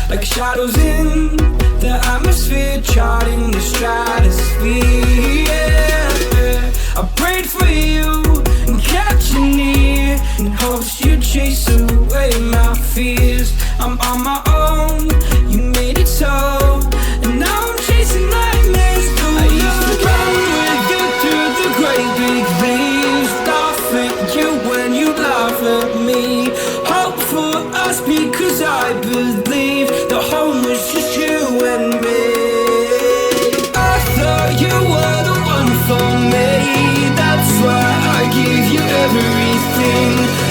Like shadows in the atmosphere, charting the stratosphere. Yeah. I prayed for you and kept you near in hopes you'd chase away my fears. I'm on my own, you made it so, and now I'm chasing nightmares. I used to run with you through the great big leaves, laugh at you when you laugh at me. Hope for us because I believe the home was just you and me. I thought you were the one for me, that's why I give you everything.